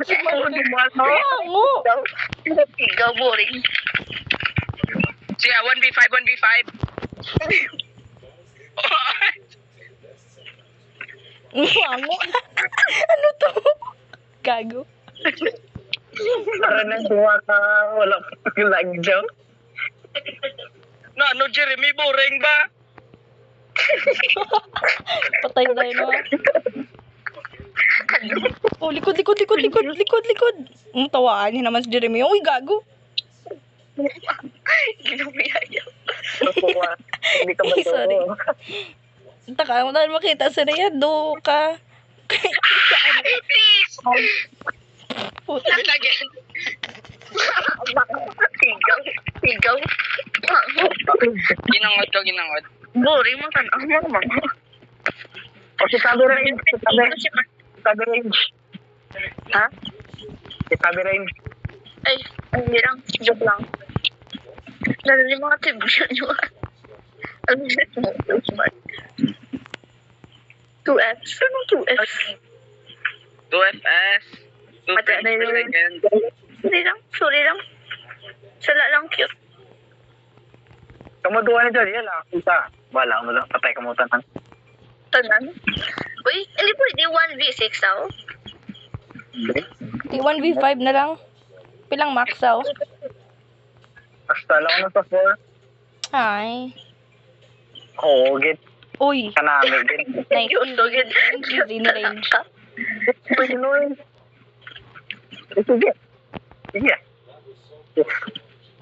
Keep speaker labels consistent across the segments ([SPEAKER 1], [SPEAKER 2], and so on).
[SPEAKER 1] Si Mark.
[SPEAKER 2] Mango.
[SPEAKER 3] Ikaw, boring.
[SPEAKER 1] Siya, 1v5, 1v5.
[SPEAKER 2] Mango. Ano to? Gago.
[SPEAKER 4] Para nang duwa ka, wala pa lang dyan.
[SPEAKER 1] No, ano, Jeremy, boring ba?
[SPEAKER 2] Patay tayo na. Oh, likod. Tawaan niya naman si Jeremy. Uy, gago.
[SPEAKER 3] Ginumiyaya.
[SPEAKER 4] Hindi ka ba
[SPEAKER 2] Ay, sorry. Taka mo dahil makita si Rhea. Do ka.
[SPEAKER 1] Please!
[SPEAKER 2] Puta.
[SPEAKER 1] Not again.
[SPEAKER 3] Ikaw.
[SPEAKER 1] Ginangod ko, ginangod.
[SPEAKER 3] Boring mo tan. Mo.
[SPEAKER 4] O si Tabi Range. Tabi Range.
[SPEAKER 3] Ha?
[SPEAKER 4] Si Tabi Range.
[SPEAKER 3] Ay, hindi lang. Joke lang. Lalo yung mga tribulation nyo. Ang bilis mo. Smart. 2F. Saan ang 2F?
[SPEAKER 1] 2FS. 2
[SPEAKER 3] Ate,
[SPEAKER 1] frames per second.
[SPEAKER 3] Sorry lang. Sala lang cute.
[SPEAKER 4] Kamaduwa ni Jariel ah. Isa. Bala mo lang. Patay ka mo tanan.
[SPEAKER 3] Tanan. Uy, hindi pwede 1v6 ako.
[SPEAKER 2] Di 1v5 na lang. Pilang max out.
[SPEAKER 4] Basta lang na sa 4.
[SPEAKER 2] Ay.
[SPEAKER 4] Oo, get.
[SPEAKER 2] Uy.
[SPEAKER 4] Kanami, get.
[SPEAKER 2] Nice.
[SPEAKER 3] Yun, do, yun.
[SPEAKER 2] Easy na range.
[SPEAKER 4] Pinoy. Sige. Sige.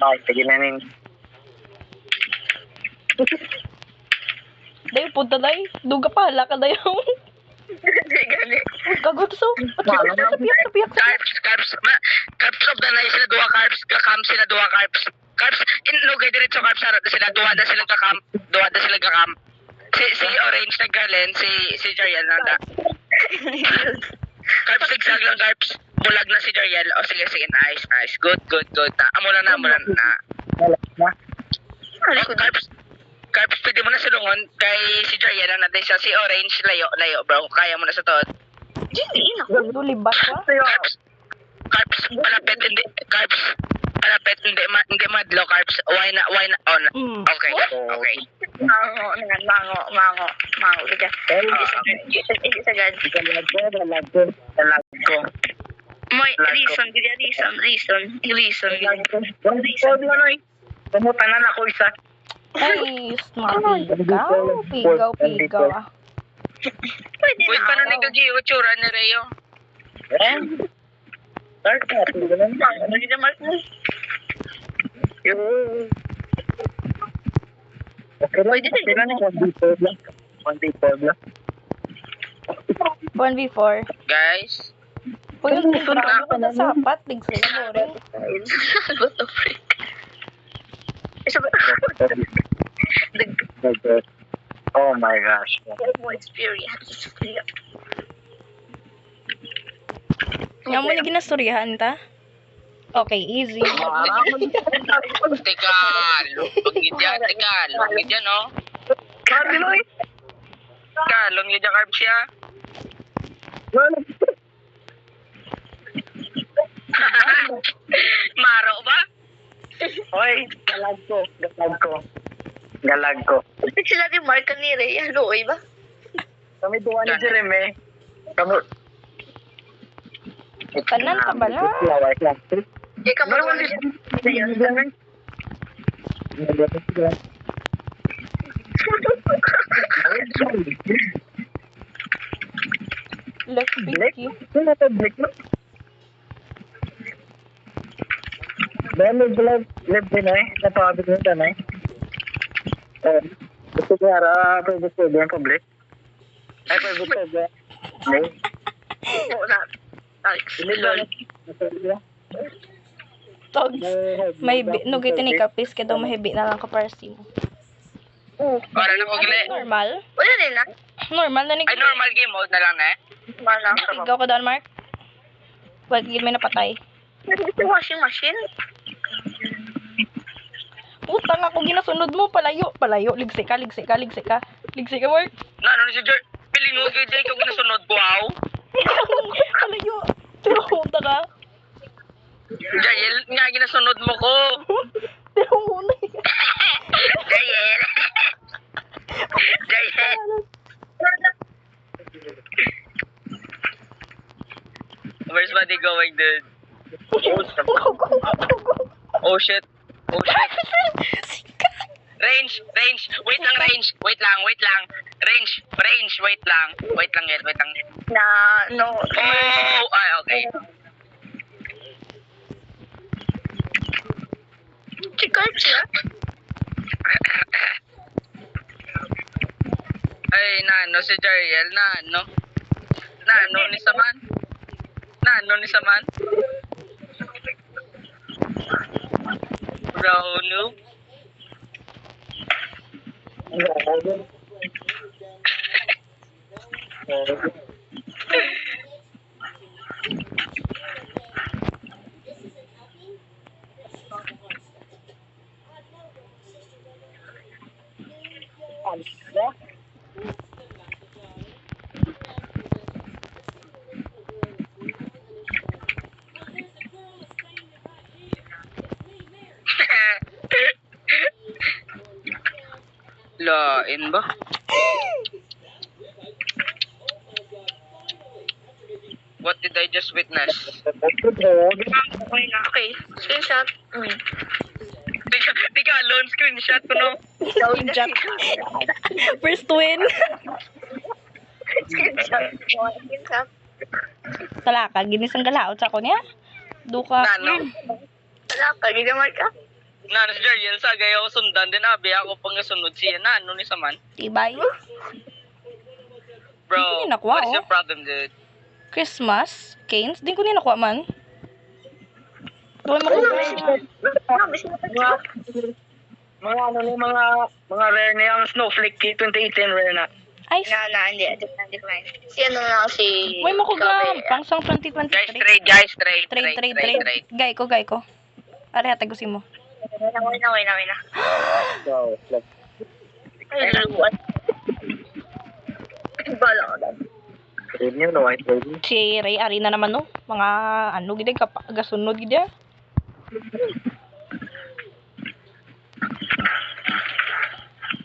[SPEAKER 4] Okay, sige na rin.
[SPEAKER 2] Day, punta day. Duga pa, hala ka day.
[SPEAKER 3] Hindi gani.
[SPEAKER 2] Gagot so. Sapiyak.
[SPEAKER 1] Carbs of the night sila duha carbs. Kakam sila duha carbs. Carbs, inlugay diretso carbs sila duha na sila kakam. Duha na sila kakam. Si Orange nagkalen, si Jariel nanda. Carbs, zigzag lang carbs. Bulag na si Jariel. O sige, nice. Good. Amo na. Oh, Carbs, pwede mo na sulungon kay si Jariel na natin siya. Si Orange, layo bro. Kaya mo na sa tood.
[SPEAKER 3] Hindi na.
[SPEAKER 2] Dulibat ka.
[SPEAKER 1] Carbs, palapit, hindi madlo, carbs. Why na, on. Okay.
[SPEAKER 3] Mango. Sige. Hindi sagad.
[SPEAKER 4] Dalag ko.
[SPEAKER 3] May reason.
[SPEAKER 4] Pumutanan ako isa.
[SPEAKER 2] Ay, smart. Pigaw.
[SPEAKER 3] Pwede
[SPEAKER 1] Wait,
[SPEAKER 3] na
[SPEAKER 1] paano
[SPEAKER 3] ako.
[SPEAKER 1] nagkagi utsura ni Reo?
[SPEAKER 4] Start natin.
[SPEAKER 3] Ano din naman?
[SPEAKER 4] Okay lang.
[SPEAKER 3] Pwede na
[SPEAKER 4] Okay lang. 1v4 lang.
[SPEAKER 2] 1v4.
[SPEAKER 1] Guys,
[SPEAKER 2] Uy, yung tintura ko na sapat. Bigsa na boring.
[SPEAKER 3] What the freak? Isa ba?
[SPEAKER 4] Oh my gosh.
[SPEAKER 3] More experience.
[SPEAKER 2] Nga mo na ginastoryahan ta? Okay, easy.
[SPEAKER 1] teka, lungit yan, no? Lungit yan, carbs siya. Maro ba?
[SPEAKER 4] Hoy, galag ko.
[SPEAKER 3] Sila ni Mark ni Ray. Ano, ba?
[SPEAKER 4] Kami tuwa ni Jeremy. Kami...
[SPEAKER 2] Kanan ka ba na?
[SPEAKER 3] Ikaw mo naman
[SPEAKER 2] Left pinky.
[SPEAKER 4] Sino to Blake? Dahil live din eh. Napakabit mo ito eh. Gusto ko hara pwede yung public. Ay, pwede.
[SPEAKER 3] Oo na.
[SPEAKER 2] Togs. May no giti ni kapis kaya daw mahibi na lang ka para si mo.
[SPEAKER 1] Para lang kong gili.
[SPEAKER 2] Normal?
[SPEAKER 3] Wala din na.
[SPEAKER 2] Normal na ni.
[SPEAKER 1] Ay, normal game mode na lang, eh.
[SPEAKER 3] Malang.
[SPEAKER 2] Ikaw ka doon, Mark? Wag game may napatay.
[SPEAKER 3] Ito washing machine.
[SPEAKER 2] Puta nga kung ginasunod mo, palayo. Ligsi ka, Mark.
[SPEAKER 1] Ano ni si Jer? Piling mo, gaya ikaw ginasunod ko, wow.
[SPEAKER 2] Palayo. Tinuhuta ka.
[SPEAKER 1] Jael, nga ginasunod mo ko.
[SPEAKER 2] Tinuhuta.
[SPEAKER 1] Jael. Jael. Where's Buddy going, dude? Oh shit. Oh shit. Range. Wait lang, range. Wait lang. Range. Wait lang. Wait lang.
[SPEAKER 3] No.
[SPEAKER 1] Oh, ay, okay.
[SPEAKER 3] Si Carps na?
[SPEAKER 1] Ay, nano si Jariel, nano ni Saman. Bro, noob. Lain ba? What did I just witness?
[SPEAKER 3] Okay na. Okay. Screenshot.
[SPEAKER 1] Tika, lone screenshot ko, no?
[SPEAKER 2] Jack. First win.
[SPEAKER 3] Screenshot.
[SPEAKER 2] Kalaka, ginisang galaot sa ako niya. Duka.
[SPEAKER 1] Nano?
[SPEAKER 3] Wala ka. Gigamar ka.
[SPEAKER 1] Nano si Jariel, sagay ako sundan din, abi ako pang nasunod siya. Nano ni Saman?
[SPEAKER 2] Tibay.
[SPEAKER 1] Bro,
[SPEAKER 2] Hindi ko nakuha,
[SPEAKER 1] what's
[SPEAKER 2] oh.
[SPEAKER 1] your problem, dude?
[SPEAKER 2] Christmas. Canes. Di ko nakuha man. Tuway mo ko.
[SPEAKER 4] Mga ano ni mga rare na yung Snowflake Key 2018 rare na.
[SPEAKER 2] Ay,
[SPEAKER 3] Hindi. Decline. Si ano na lang si...
[SPEAKER 2] Uy mo ko
[SPEAKER 3] Gabi.
[SPEAKER 2] ga. Pangsang 2023.
[SPEAKER 1] Guys, trade.
[SPEAKER 2] Trade. Gay ko. Are, tagusin mo.
[SPEAKER 3] Wait na.
[SPEAKER 4] So, like,
[SPEAKER 3] Ay, luluan. Bala ka lang.
[SPEAKER 4] trade niyo, no? White lady.
[SPEAKER 2] Si Ray, ari na naman no. Mga ano, gida, gasunod gida.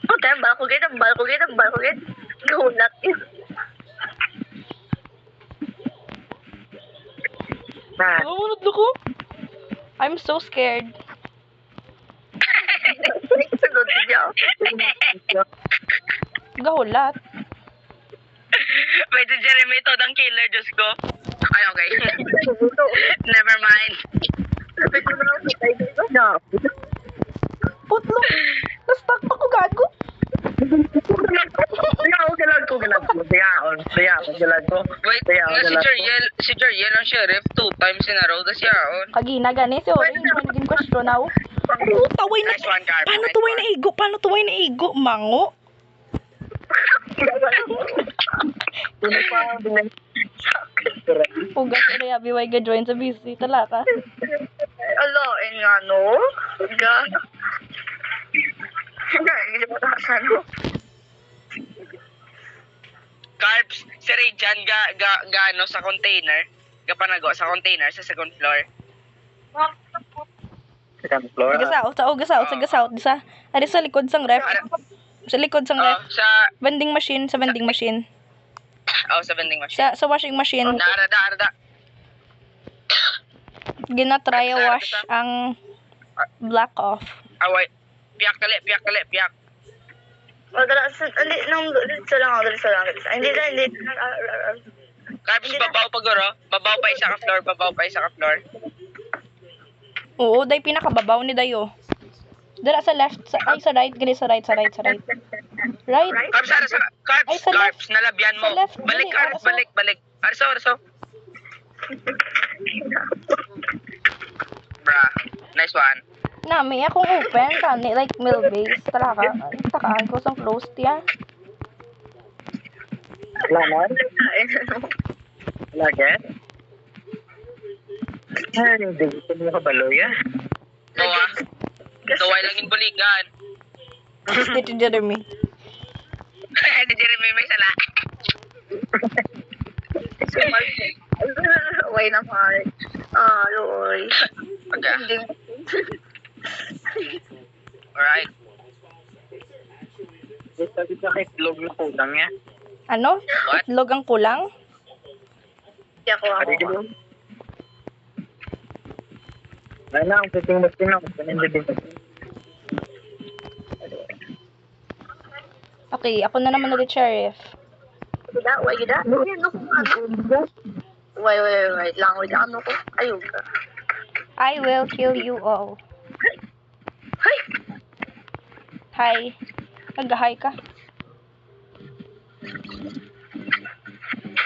[SPEAKER 3] Oh, tayo, balkugit. Gaulat yun.
[SPEAKER 4] Na,
[SPEAKER 2] Ano ko? I'm so scared.
[SPEAKER 3] Sunod niya.
[SPEAKER 2] Gahulat.
[SPEAKER 1] Wait, si Jeremy, ito ang killer, Diyos ko. Ay, okay. Never mind.
[SPEAKER 3] Sabi ko na lang, patay dito.
[SPEAKER 4] na,
[SPEAKER 2] Putlo. Na-stuck pa ko gago.
[SPEAKER 4] galag ko. Dayaon, galag ko.
[SPEAKER 1] Wait, nga si Jariel ang sheriff 2 times in a row, tas yaon.
[SPEAKER 2] Kagina gani si Orange. Naging question now. Taway na.
[SPEAKER 1] Nice one, Carp.
[SPEAKER 2] Paano
[SPEAKER 1] Nice
[SPEAKER 2] tuway
[SPEAKER 1] one.
[SPEAKER 2] na igo? Paano tuway na igo? Mango? Ugas na yabi way ga-join sa busy. Talaka.
[SPEAKER 3] Alo, nga, no? Ga. Hindi mo sa ano.
[SPEAKER 1] Carbs, si Rayjan, ano, sa container. Panago sa container sa second floor.
[SPEAKER 4] Second floor.
[SPEAKER 2] Gasaot. Sa gasaot. Sa, ari sa likod sang ref. Sa likod sang ref.
[SPEAKER 1] Sa
[SPEAKER 2] Vending machine. Sa vending machine.
[SPEAKER 1] sa vending machine.
[SPEAKER 2] Sa washing machine.
[SPEAKER 1] Arada.
[SPEAKER 2] Gina-try wash ang black off.
[SPEAKER 1] Away. Piyak.
[SPEAKER 3] Madala, hindi, dito lang. Hindi.
[SPEAKER 1] Carbs, babaw pa guro. Babaw pa isa ka floor.
[SPEAKER 2] Oo, day pinakababaw ni Dayo. Dara sa left, sa right, gali sa right. Right?
[SPEAKER 1] Carbs,
[SPEAKER 2] Ay, sa
[SPEAKER 1] Carbs, nalabyan mo.
[SPEAKER 2] Sa left,
[SPEAKER 1] Balik,
[SPEAKER 2] dali,
[SPEAKER 1] Carbs, balik. Arso. Bruh, nice one.
[SPEAKER 2] Nami, akong open, kani, like, mill base. Talaka, takaan ko sang closed, ya.
[SPEAKER 4] Laman? Laget? Ay, hindi ko mo kabalo yan.
[SPEAKER 1] Tuway lang yung buligan.
[SPEAKER 2] Dito, Jeremy.
[SPEAKER 1] Jeremy may sala.
[SPEAKER 3] Away na Mark. Lord.
[SPEAKER 1] Okay.
[SPEAKER 3] Hindi.
[SPEAKER 1] Alright.
[SPEAKER 4] Sabi sa itlog na kulang niya.
[SPEAKER 2] Ano?
[SPEAKER 1] What?
[SPEAKER 2] Itlog ang kulang?
[SPEAKER 3] Hindi ako.
[SPEAKER 4] Ay na, ang puting mo sino.
[SPEAKER 2] Okay, ako na naman ulit, Sheriff.
[SPEAKER 3] Wait lang. Ano ko? Ayun ka.
[SPEAKER 2] I will kill you all.
[SPEAKER 3] Hay!
[SPEAKER 2] Hi. Nag-hi ka.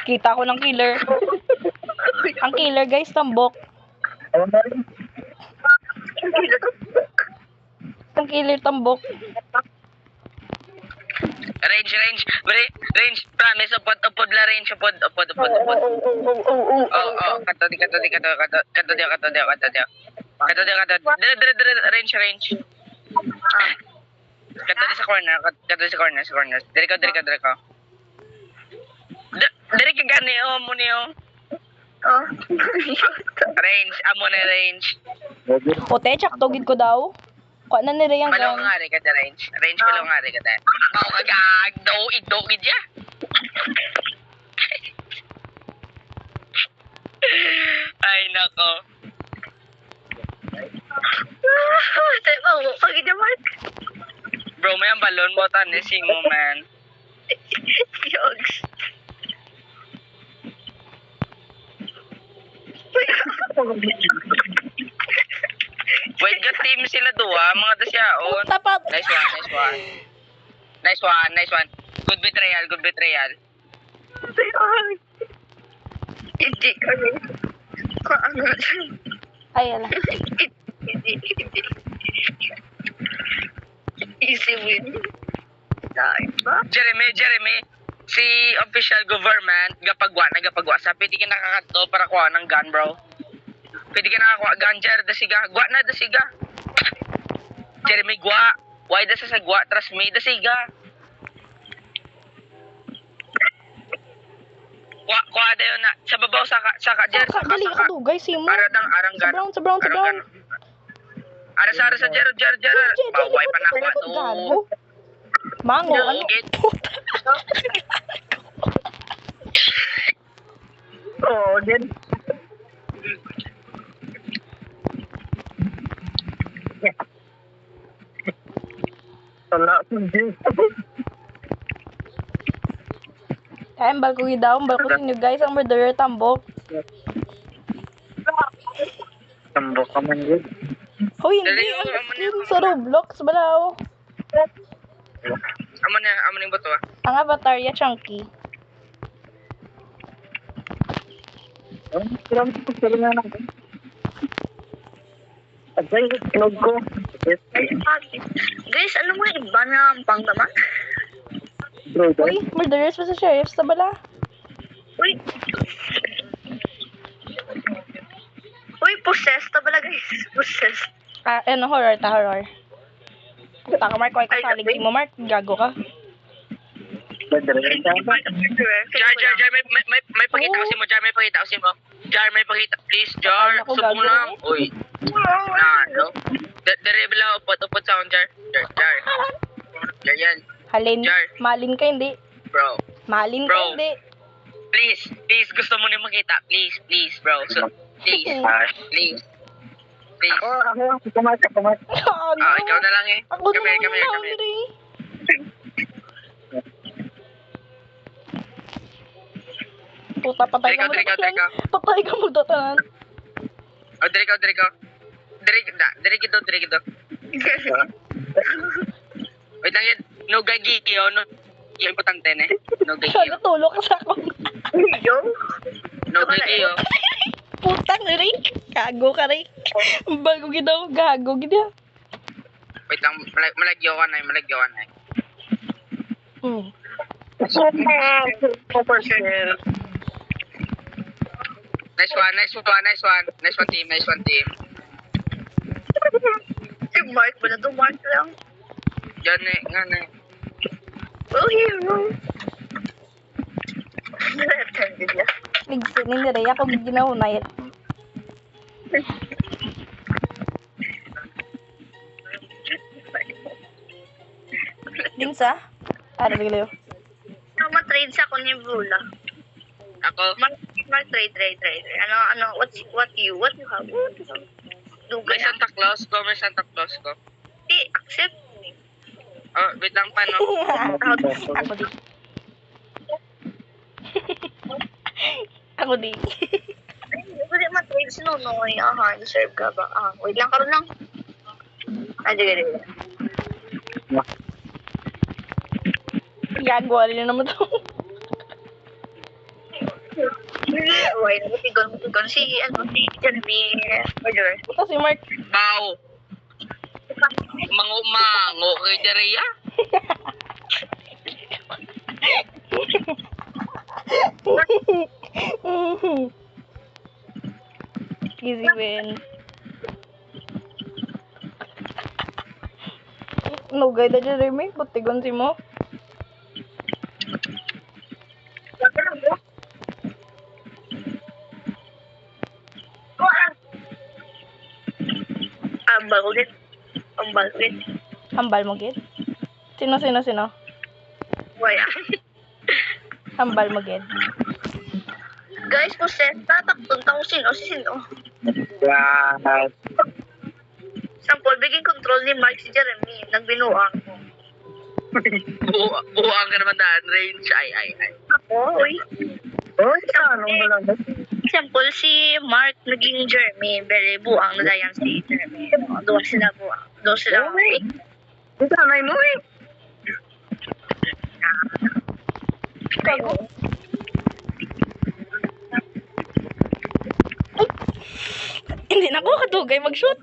[SPEAKER 2] Kita ko ng killer. Ang killer, guys, tambok. Ang killer, tambok.
[SPEAKER 1] Range, promise, upod la range, upod. Kato di. Range. Kato di sa corner. Diri ka. Diri ka gani, mo niyo. Range, amo na range.
[SPEAKER 2] Ote, tsaktogid ko daw. Kuha na nila yung
[SPEAKER 1] Malaw
[SPEAKER 2] gun.
[SPEAKER 1] nga rin ka da range. Range malaw nga rin ka da. Ako kagag, idogid ya. Ay, nako.
[SPEAKER 3] Pagin niya, Mark.
[SPEAKER 1] Bro, may ang balon mo, tanising mo, man.
[SPEAKER 3] Yogs.
[SPEAKER 1] Wait, good team sila duwa, mga tasyaon.
[SPEAKER 2] Tapat.
[SPEAKER 1] Nice one. Good betrayal.
[SPEAKER 3] Hindi kami. Kaano?
[SPEAKER 2] Ay, ala.
[SPEAKER 3] Hindi. Easy win. Diba?
[SPEAKER 1] Jeremy, si official government, gapagwa. Sa pwede ka nakakato para kuha ng gun, bro. Pwede ka nakakuha gun, dasiga. Gwa na, dasiga. Jeremy, gwa. Why da sa gwa? Trust me, dasiga. Kuha da yun na. Sa babaw, saka, Jer.
[SPEAKER 2] Dali ka to, guys. Simo.
[SPEAKER 1] Arang gun.
[SPEAKER 2] Sa brown.
[SPEAKER 1] Ara sa Jer. Baway pa na kuha to.
[SPEAKER 2] Gago. Mango, ano?
[SPEAKER 1] Git.
[SPEAKER 4] Din. Wala din.
[SPEAKER 2] Ay, balko daw. Balko ninyo, guys. Ang murderer, tambok.
[SPEAKER 4] Tambok ka man yun.
[SPEAKER 2] Hoy, hindi. Ang skin sa Roblox. Balaw.
[SPEAKER 1] Amo na yung bato, ah.
[SPEAKER 2] Ang avatar ya, Chunky.
[SPEAKER 4] Agay, itlog ko.
[SPEAKER 3] Guys, alam mo yung iba na ang panglaman?
[SPEAKER 2] Uy, murderers pa sa sheriff sa bala.
[SPEAKER 3] Uy, possessed na pala guys. Possessed.
[SPEAKER 2] Ah, ano, horror. Puta ka, Mark. Kuhay ka sa aligi mo, Mark. Gago ka.
[SPEAKER 1] Jar, may pakita ko si mo, Jar, may pakita, please, Jar,
[SPEAKER 2] Ako,
[SPEAKER 1] subong
[SPEAKER 2] gago.
[SPEAKER 1] lang. Uy, no? Dere bila, upot sa akong Jar, yan,
[SPEAKER 2] Halin.
[SPEAKER 1] Jar.
[SPEAKER 2] Malin ka, hindi.
[SPEAKER 1] bro,
[SPEAKER 2] Malin ka,
[SPEAKER 1] Bro.
[SPEAKER 2] hindi.
[SPEAKER 1] please, gusto mo na makita, please, bro, so, please,
[SPEAKER 4] Ako, kumat.
[SPEAKER 2] Gago.
[SPEAKER 1] ikaw na lang eh,
[SPEAKER 2] Ako
[SPEAKER 1] come
[SPEAKER 2] naman
[SPEAKER 1] here,
[SPEAKER 2] hungry. Puta, patay ka mo
[SPEAKER 1] Diri ka.
[SPEAKER 2] datanan. Patay ka mo datanan.
[SPEAKER 1] Dere gito. Wait lang yan, no gagigi, no, yung importante ne, no gagigi,
[SPEAKER 2] Sana tulog ka sa ako.
[SPEAKER 1] no gagigi,
[SPEAKER 2] Putang rin. Gago ka rin. Bago ginaw. Gago ginaw.
[SPEAKER 1] wait lang, malagyo ka na. Nice one, team.
[SPEAKER 3] Si Mark ba na to? Mark lang.
[SPEAKER 1] Diyan eh, nga na.
[SPEAKER 3] Oh, hero. Left-handed niya.
[SPEAKER 2] Nagsin ni Rhea kung ginahunay. Dinsa? Ara biglayo.
[SPEAKER 3] Matrade sa ako ni Bula.
[SPEAKER 1] Ako,
[SPEAKER 3] Mag-trade. What you have? Duga
[SPEAKER 1] may
[SPEAKER 3] na.
[SPEAKER 1] Santa Claus ko, may Santa Claus ko.
[SPEAKER 3] Accept.
[SPEAKER 1] Oh, wait lang pa, no?
[SPEAKER 2] Ako di. Ako di.
[SPEAKER 3] Hindi matrade si Nonoy. Deserve ka ba? Wait lang, karoon lang. Sige.
[SPEAKER 2] Gagawa rin na naman to.
[SPEAKER 3] Wait, matigon. Si Jeremy Roger.
[SPEAKER 2] Ito si Mark.
[SPEAKER 1] Bow. Mango kay Daria.
[SPEAKER 2] Easy win. No guy da Jeremy, butigon si mo.
[SPEAKER 3] Ambal ulit.
[SPEAKER 2] Hambal mo gid. Sino?
[SPEAKER 3] Waya.
[SPEAKER 2] Hambal mo gid.
[SPEAKER 3] Guys, possess. Tatakton ko sino.
[SPEAKER 4] Wow.
[SPEAKER 3] Sample, biging control ni Mark si Jeremy. Nagbinuang ko.
[SPEAKER 1] Buang ka naman daan, range. Ay.
[SPEAKER 3] Oy.
[SPEAKER 4] Ano ba lang?
[SPEAKER 3] Sample, si Mark naging Jeremy. Very buang na dayan si Jeremy. Doon sila buang. Doon sila.
[SPEAKER 4] Ito, anay mo eh.
[SPEAKER 2] Kago. Hindi na ako katugay mag-shoot.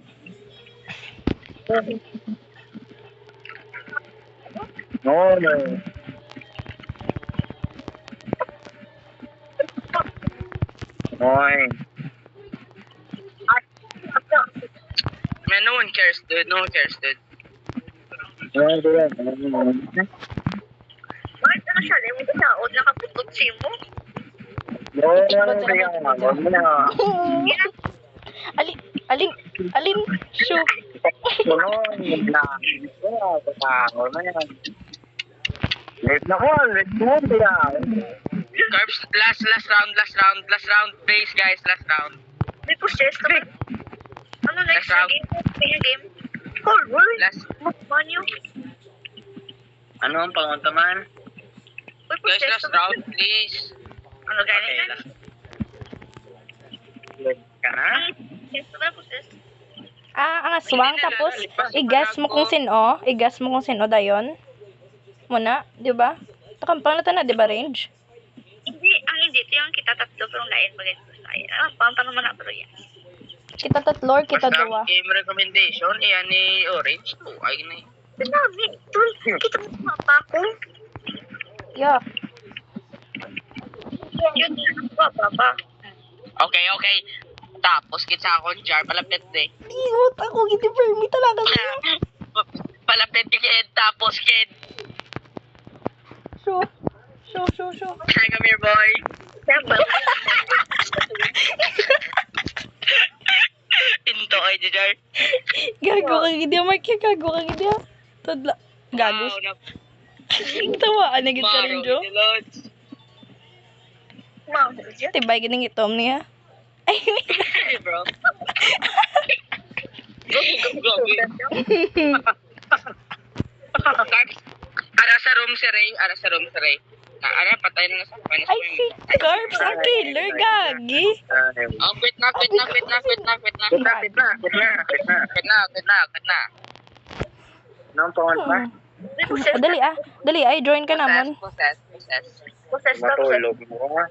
[SPEAKER 4] No. Oy.
[SPEAKER 1] Man, no one cares, dude.
[SPEAKER 3] Mark, ano siya? Lemon ko sa od nakaputot si mo.
[SPEAKER 2] Alin, shoot.
[SPEAKER 1] Carbs, last round, base, guys, last round.
[SPEAKER 3] May possess ka ba? Ano next
[SPEAKER 1] Last round.
[SPEAKER 3] game? Cold War?
[SPEAKER 1] Last,
[SPEAKER 3] Man you?
[SPEAKER 4] Ano ang panguntaman?
[SPEAKER 3] Uy,
[SPEAKER 1] guys,
[SPEAKER 3] possess
[SPEAKER 1] last
[SPEAKER 3] ka ba?
[SPEAKER 1] round, please.
[SPEAKER 3] Ano ganyan na?
[SPEAKER 4] Ka na?
[SPEAKER 3] Possess ka ba? Possess?
[SPEAKER 2] Ang aswang tapos igas mo kung sino dayon. Muna, di ba? Takampang na di ba range?
[SPEAKER 3] Hindi. Ito yung kita tatlo pero lain bagay ko sa akin. Panta naman na pero yan.
[SPEAKER 2] Kita tatlor, kita
[SPEAKER 1] Basta
[SPEAKER 2] dua.
[SPEAKER 1] ang game recommendation, iyan ni Orange. Ay na eh.
[SPEAKER 3] Sinabi, tol, kita mo mapa ko.
[SPEAKER 2] Yeah.
[SPEAKER 3] Yun, ba?
[SPEAKER 1] Okay. Tapos kita akong jar, palapit eh.
[SPEAKER 2] Iwot ako, hindi permit talaga.
[SPEAKER 1] Palapit ni Kid, tapos Kid.
[SPEAKER 2] Show.
[SPEAKER 1] Hi, come here, boy.
[SPEAKER 3] Sembal.
[SPEAKER 1] Into ay jar.
[SPEAKER 2] Gago ka gid, Mark. Gago ka gid. Tadla. Gagos. Tawaan na gid ka rin, Jo.
[SPEAKER 3] Ma'am,
[SPEAKER 2] Tibay gining itom niya. Ay,
[SPEAKER 1] Hey, bro. Go. Ara sa room si Ray. Ara, patay na sa minus
[SPEAKER 2] ay si Carbs ang killer, gagi.
[SPEAKER 1] Oh, quit na.
[SPEAKER 4] Quit na. Ano ang panguntaman?
[SPEAKER 2] Dali, join ka naman.
[SPEAKER 1] Possess.
[SPEAKER 3] possess ka.
[SPEAKER 4] Matulog mo.